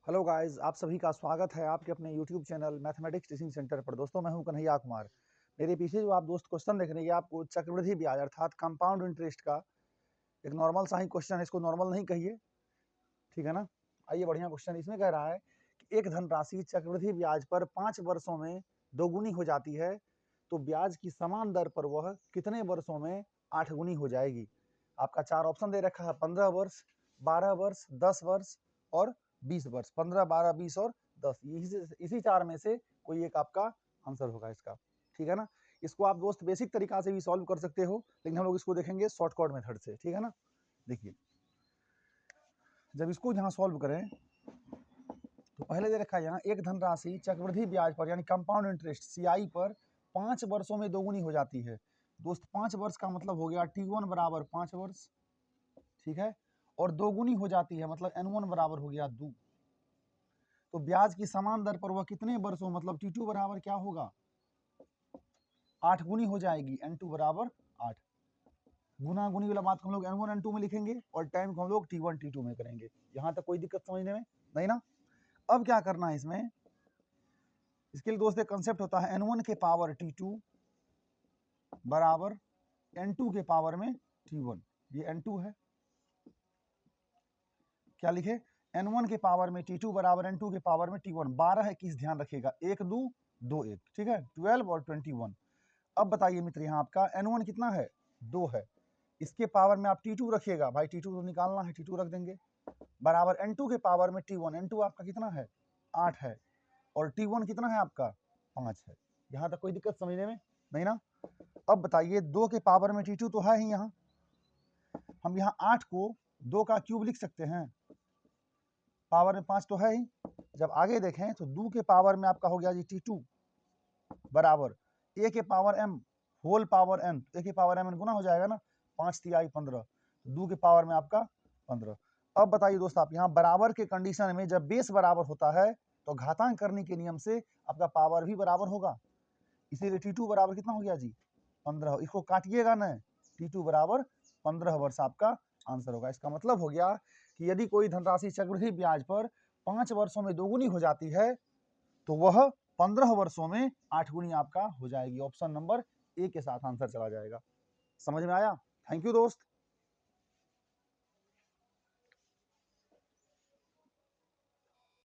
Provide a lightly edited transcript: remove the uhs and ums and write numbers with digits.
Hello guys, आप सभी का स्वागत है आपके अपने YouTube channel mathematics teaching centre पर। दोस्तों, मैं हूं कन्हैया कुमार। मेरे पीछे जो आप दोस्त क्वेश्चन देख रहे हैं, ये आपको चक्रवृद्धि ब्याज अर्थात कंपाउंड इंटरेस्ट का एक नॉर्मल सा ही क्वेश्चन है। इसको नॉर्मल नहीं कहिए, ठीक है ना। आइए, बढ़िया क्वेश्चन इसमें कह रहा है कि एक धनराशि चक्रवृद्धि ब्याज पर 5 वर्षों में दोगुनी हो जाती है, तो ब्याज की समान दर पर वह कितने वर्षों में 8 गुनी हो जाएगी। आपका 4 ऑप्शन दे रखा है, 15 वर्ष, 12 वर्ष, 10 वर्ष और 20 वर्ष। 15, 12, 20 और 10, इसी 4 में से कोई एक आपका आंसर होगा इसका, ठीक है ना। इसको आप दोस्त बेसिक तरीका से भी सॉल्व कर सकते हो, लेकिन हम लोग इसको देखेंगे शॉर्टकट मेथड से, ठीक है ना। देखिए, जब इसको यहाँ सॉल्व करें तो पहले दे रखा है यहाँ एक धनराशि चक्रवृद्धि ब्याज पर यानी कंपाउंड इंटरेस्ट CI पर 5 वर्षों में दोगुनी हो जाती है। दोस्त, 5 वर्ष का मतलब हो गया T1 बराबर 5 वर्ष, ठीक है, और दोगुनी हो जाती है मतलब N1 बराबर हो गया 2। तो ब्याज की समान दर पर वह कितने वर्षों मतलब T2 बराबर क्या होगा 8 गुनी हो जाएगी, N2 बराबर 8। गुना गुनी वाला बात हम लोग N1 N2 में लिखेंगे और टाइम को हम लोग T1 T2 में करेंगे। यहाँ तक कोई दिक्कत समझने में नहीं ना। अब क्या करना है इसमें, इसके लिए दोस्त एक कंसेप्ट होता है N1 के पावर T2 बराबर N2 के पावर में T1। ये N2 है, क्या लिखे, N1 के पावर में T2 बराबर N2 के पावर में T1। 12 है, किस ध्यान रखिएगा, 1 2 2 1, ठीक है, 12 और 21। अब बताइए मित्र, यहाँ आपका N1 कितना है, 2 है, इसके पावर में आप T2 रखिएगा, भाई T2 तो निकालना है, T2 रख देंगे, बराबर N2 के पावर में T1। N2 आपका कितना है, 8 है, और T1 कितना है आपका, 5 है। यहाँ तक कोई दिक्कत समझने में नहीं ना। अब बताइए, 2 के पावर में T2 तो है ही, यहाँ हम यहाँ 8 को 2 का क्यूब लिख सकते हैं, पावर में 5 तो है ही। जब आगे देखें तो 2 के पावर में आपका हो गया जी T2 बराबर a के power m whole power n, a के पावर m गुना हो जाएगा ना, 5 तिहाई 15, 2 के पावर में आपका 15। अब बताइए दोस्त, आप यहाँ बराबर के कंडीशन में जब बेस बराबर होता है तो घातांक करने के नियम से आपका पावर भी बराबर होगा, इसीलिए T2 बराबर कितना हो गया जी 15। इसको काटिएगा ना, T2 बराबर 15 वर्ष आपका आंसर होगा। इसका मतलब हो गया कि यदि कोई धनराशि चक्रवृद्धि ब्याज पर 5 वर्षों में दोगुनी हो जाती है तो वह 15 वर्षों में 8 गुनी आपका हो जाएगी। ऑप्शन नंबर ए के साथ आंसर चला जाएगा। समझ में आया? थैंक यू दोस्त।